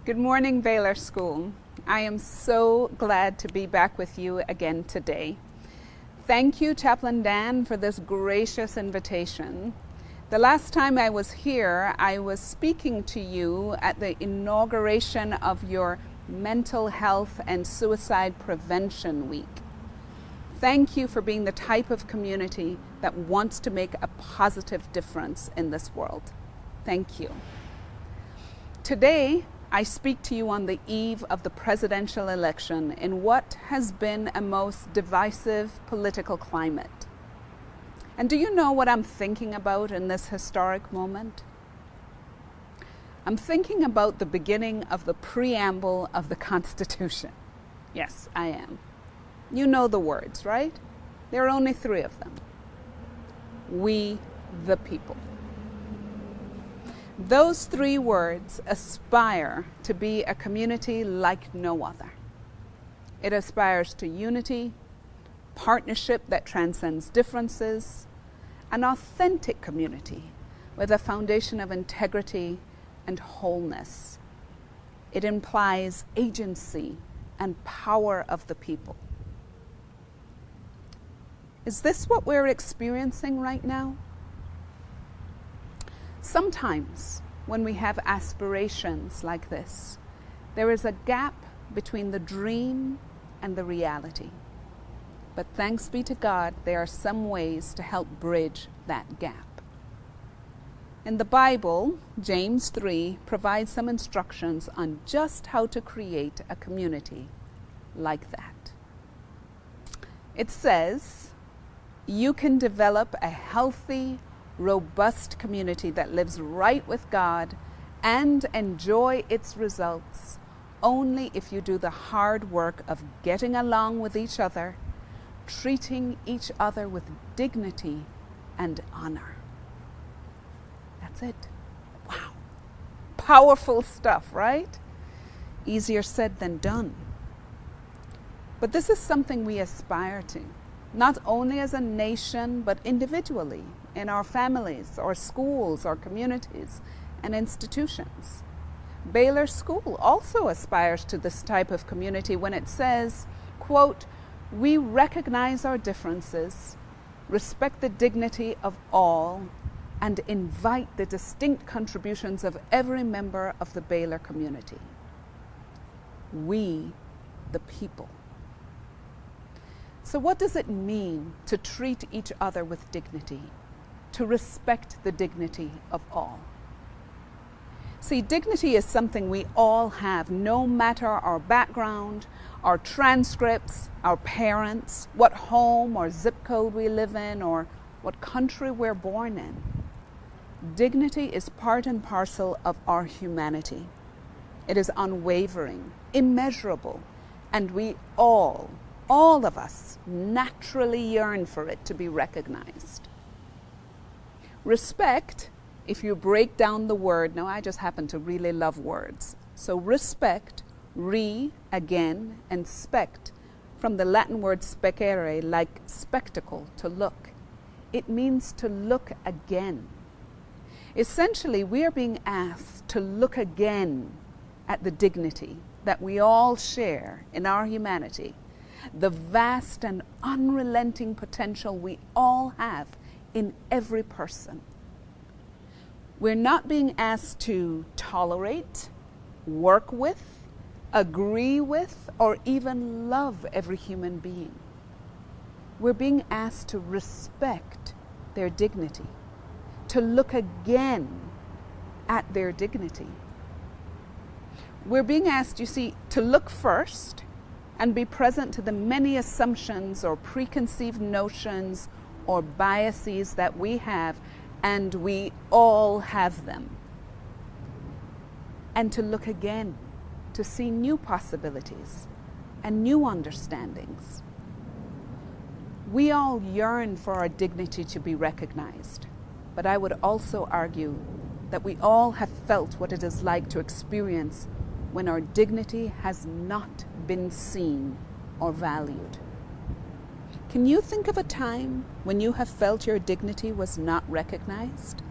Good morning, Baylor School. I am so glad to be back with you again today. Thank you, Chaplain Dan, for this gracious invitation. The last time I was here, I was speaking to you at the inauguration of your Mental Health and Suicide Prevention Week. Thank you for being the type of community that wants to make a positive difference in this world. Thank you. Today, I speak to you on the eve of the presidential election in what has been a most divisive political climate. And do you know what I'm thinking about in this historic moment? I'm thinking about the beginning of the preamble of the Constitution. Yes, I am. You know the words, right? There are only 3 of them. We, the people. Those 3 words aspire to be a community like no other. It aspires to unity, partnership that transcends differences, an authentic community with a foundation of integrity and wholeness. It implies agency and power of the people. Is this what we're experiencing right now? Sometimes, when we have aspirations like this, there is a gap between the dream and the reality. But thanks be to God, there are some ways to help bridge that gap. In the Bible, James 3 provides some instructions on just how to create a community like that. It says, you can develop a healthy, robust community that lives right with God and enjoy its results only if you do the hard work of getting along with each other, treating each other with dignity and honor. That's it. Wow. Powerful stuff, right? Easier said than done. But this is something we aspire to, not only as a nation, but individually, in our families, our schools, our communities, and institutions. Baylor School also aspires to this type of community when it says, quote, we recognize our differences, respect the dignity of all, and invite the distinct contributions of every member of the Baylor community. We, the people. So what does it mean to treat each other with dignity? To respect the dignity of all. See, dignity is something we all have, no matter our background, our transcripts, our parents, what home or zip code we live in, or what country we're born in. Dignity is part and parcel of our humanity. It is unwavering, immeasurable, and we all of us, naturally yearn for it to be recognized. Respect, if you break down the word, now I just happen to really love words. So respect, again, and spect, from the Latin word specere, like spectacle, to look. It means to look again. Essentially, we are being asked to look again at the dignity that we all share in our humanity, the vast and unrelenting potential we all have in every person. We're not being asked to tolerate, work with, agree with, or even love every human being. We're being asked to respect their dignity, to look again at their dignity. We're being asked, you see, to look first and be present to the many assumptions or preconceived notions or biases that we have, and we all have them. And to look again, to see new possibilities and new understandings. We all yearn for our dignity to be recognized, but I would also argue that we all have felt what it is like to experience when our dignity has not been seen or valued. Can you think of a time when you have felt your dignity was not recognized?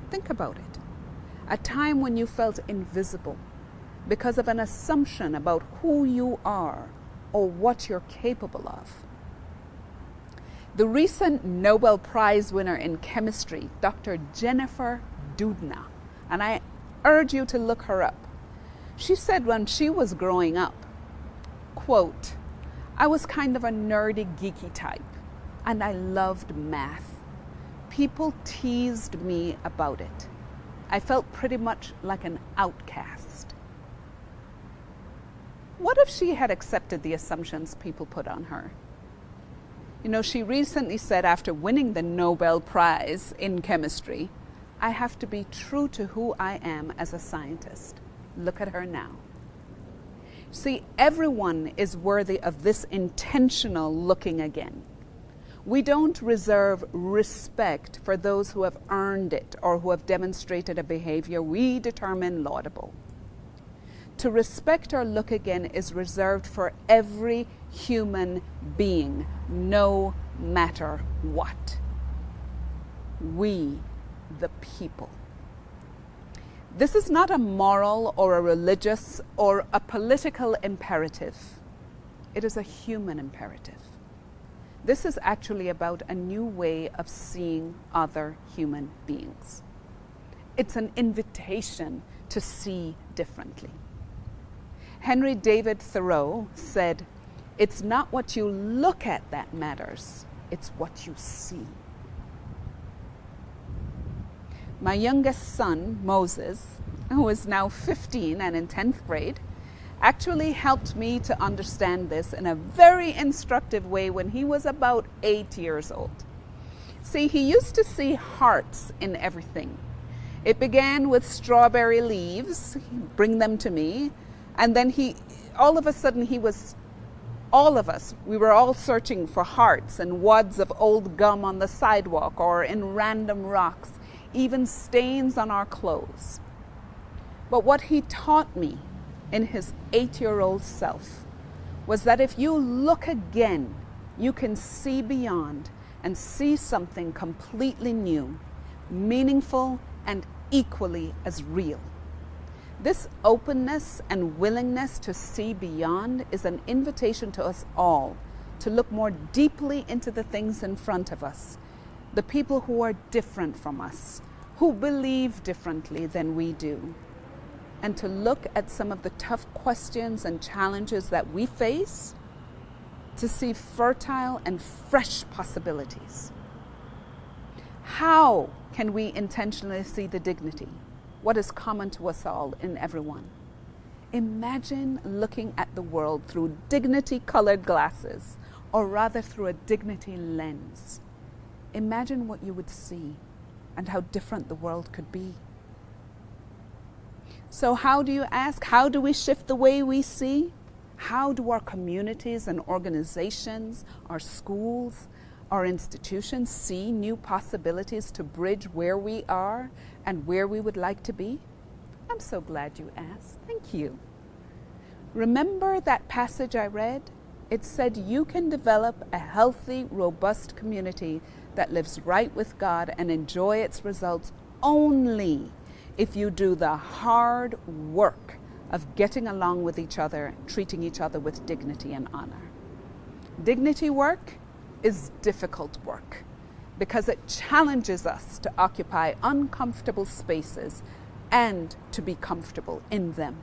Think about it. A time when you felt invisible, because of an assumption about who you are or what you're capable of. The recent Nobel Prize winner in chemistry, Dr. Jennifer Doudna, and I urge you to look her up. She said when she was growing up, quote, "I was kind of a nerdy, geeky type, and I loved math. People teased me about it. I felt pretty much like an outcast." What if she had accepted the assumptions people put on her? You know, she recently said after winning the Nobel Prize in chemistry, "I have to be true to who I am as a scientist." Look at her now. See, everyone is worthy of this intentional looking again. We don't reserve respect for those who have earned it or who have demonstrated a behavior we determine laudable. To respect or look again is reserved for every human being, no matter what. We, the people. This is not a moral or a religious or a political imperative. It is a human imperative. This is actually about a new way of seeing other human beings. It's an invitation to see differently. Henry David Thoreau said, "It's not what you look at that matters, it's what you see." My youngest son, Moses, who is now 15 and in 10th grade, actually helped me to understand this in a very instructive way when he was about 8 years old. See, he used to see hearts in everything. It began with strawberry leaves, he'd bring them to me, and then all of a sudden we were all searching for hearts and wads of old gum on the sidewalk or in random rocks, even stains on our clothes. But what he taught me in his 8-year-old self was that if you look again, you can see beyond and see something completely new, meaningful, and equally as real. This openness and willingness to see beyond is an invitation to us all to look more deeply into the things in front of us, the people who are different from us, who believe differently than we do, and to look at some of the tough questions and challenges that we face, to see fertile and fresh possibilities. How can we intentionally see the dignity, what is common to us all in everyone? Imagine looking at the world through dignity-colored glasses, or rather through a dignity lens. Imagine what you would see and how different the world could be. So how do you ask? How do we shift the way we see? How do our communities and organizations, our schools, our institutions see new possibilities to bridge where we are and where we would like to be? I'm so glad you asked. Thank you. Remember that passage I read? It said you can develop a healthy, robust community that lives right with God and enjoy its results only if you do the hard work of getting along with each other, treating each other with dignity and honor. Dignity work is difficult work because it challenges us to occupy uncomfortable spaces and to be comfortable in them.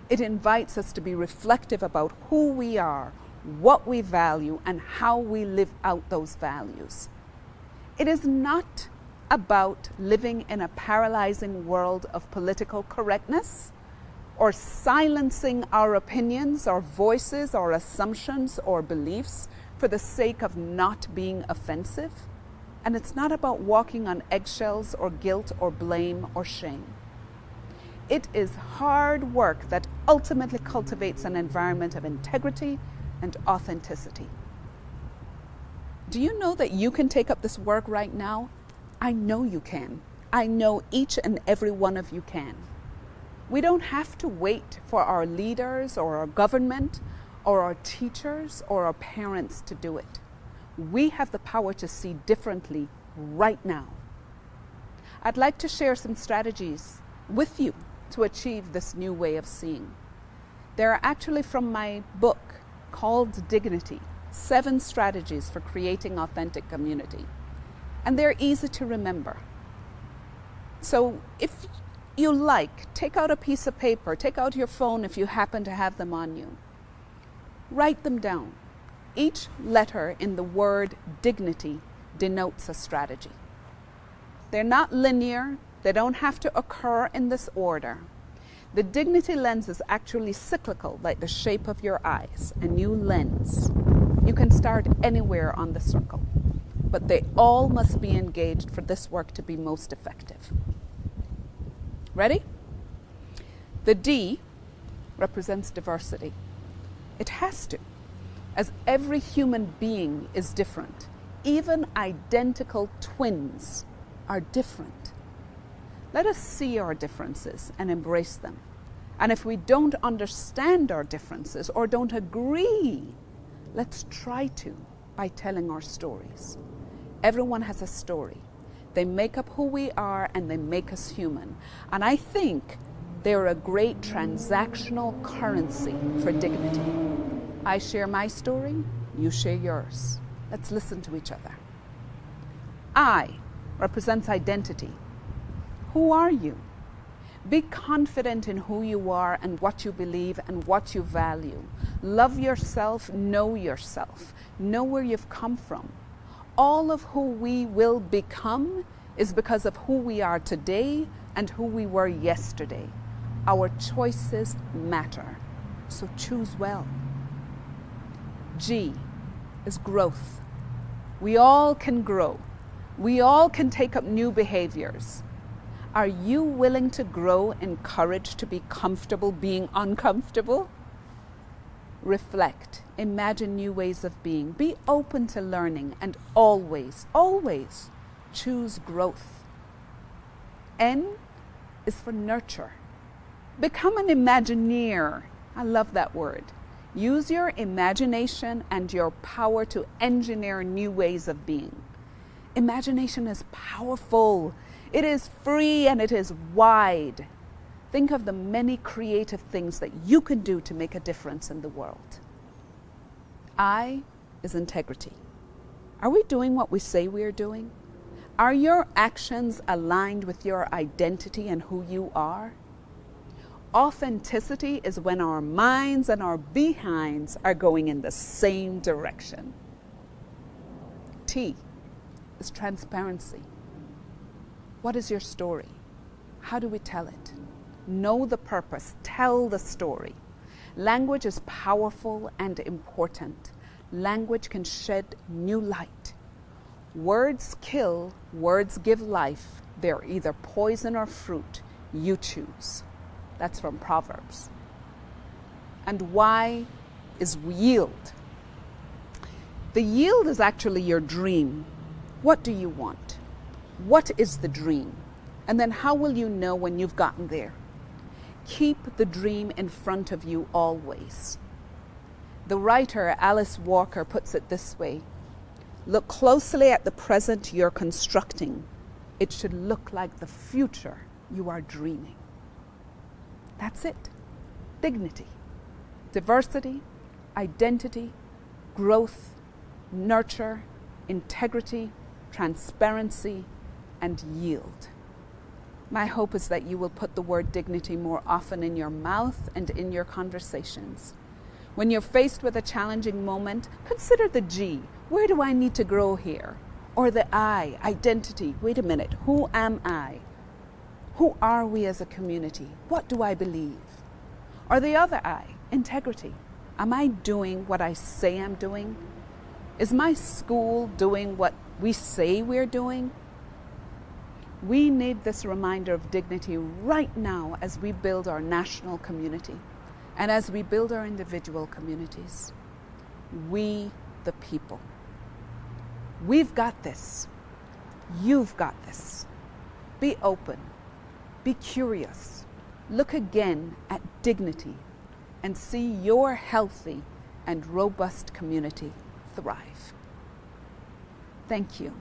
It invites us to be reflective about who we are, what we value, and how we live out those values. It is not about living in a paralyzing world of political correctness or silencing our opinions, our voices, our assumptions, or beliefs for the sake of not being offensive. And it's not about walking on eggshells or guilt or blame or shame. It is hard work that ultimately cultivates an environment of integrity and authenticity. Do you know that you can take up this work right now? I know you can. I know each and every one of you can. We don't have to wait for our leaders or our government or our teachers or our parents to do it. We have the power to see differently right now. I'd like to share some strategies with you to achieve this new way of seeing. They're actually from my book called Dignity, 7 Strategies for Creating Authentic Community. And they're easy to remember. So if you like, take out a piece of paper, take out your phone if you happen to have them on you. Write them down. Each letter in the word dignity denotes a strategy. They're not linear. They don't have to occur in this order. The dignity lens is actually cyclical, like the shape of your eyes, a new lens. You can start anywhere on the circle, but they all must be engaged for this work to be most effective. Ready? The D represents diversity. It has to, as every human being is different. Even identical twins are different. Let us see our differences and embrace them. And if we don't understand our differences or don't agree, let's try to by telling our stories. Everyone has a story. They make up who we are and they make us human. And I think they're a great transactional currency for dignity. I share my story, you share yours. Let's listen to each other. I represents identity. Who are you? Be confident in who you are and what you believe and what you value. Love yourself, know where you've come from. All of who we will become is because of who we are today and who we were yesterday. Our choices matter, so choose well. G is growth. We all can grow. We all can take up new behaviors. Are you willing to grow in courage to be comfortable being uncomfortable? Reflect, imagine new ways of being, be open to learning, and always, always choose growth. N is for nurture. Become an Imagineer. I love that word. Use your imagination and your power to engineer new ways of being. Imagination is powerful. It is free and it is wide. Think of the many creative things that you can do to make a difference in the world. I is integrity. Are we doing what we say we are doing? Are your actions aligned with your identity and who you are? Authenticity is when our minds and our behinds are going in the same direction. T is transparency. What is your story? How do we tell it? Know the purpose. Tell the story. Language is powerful and important. Language can shed new light. Words kill, words give life. They're either poison or fruit. You choose. That's from Proverbs. And Y is yield. The yield is actually your dream. What do you want? What is the dream? And then how will you know when you've gotten there? Keep the dream in front of you always. The writer Alice Walker puts it this way: look closely at the present you're constructing. It should look like the future you are dreaming. That's it. Dignity, diversity, identity, growth, nurture, integrity, transparency, and yield. My hope is that you will put the word dignity more often in your mouth and in your conversations. When you're faced with a challenging moment, consider the G. Where do I need to grow here? Or the I, identity. Wait a minute. Who am I? Who are we as a community? What do I believe? Or the other I, integrity. Am I doing what I say I'm doing? Is my school doing what we say we're doing? We need this reminder of dignity right now as we build our national community and as we build our individual communities. We, the people. We've got this. You've got this. Be open. Be curious. Look again at dignity and see your healthy and robust community thrive. Thank you.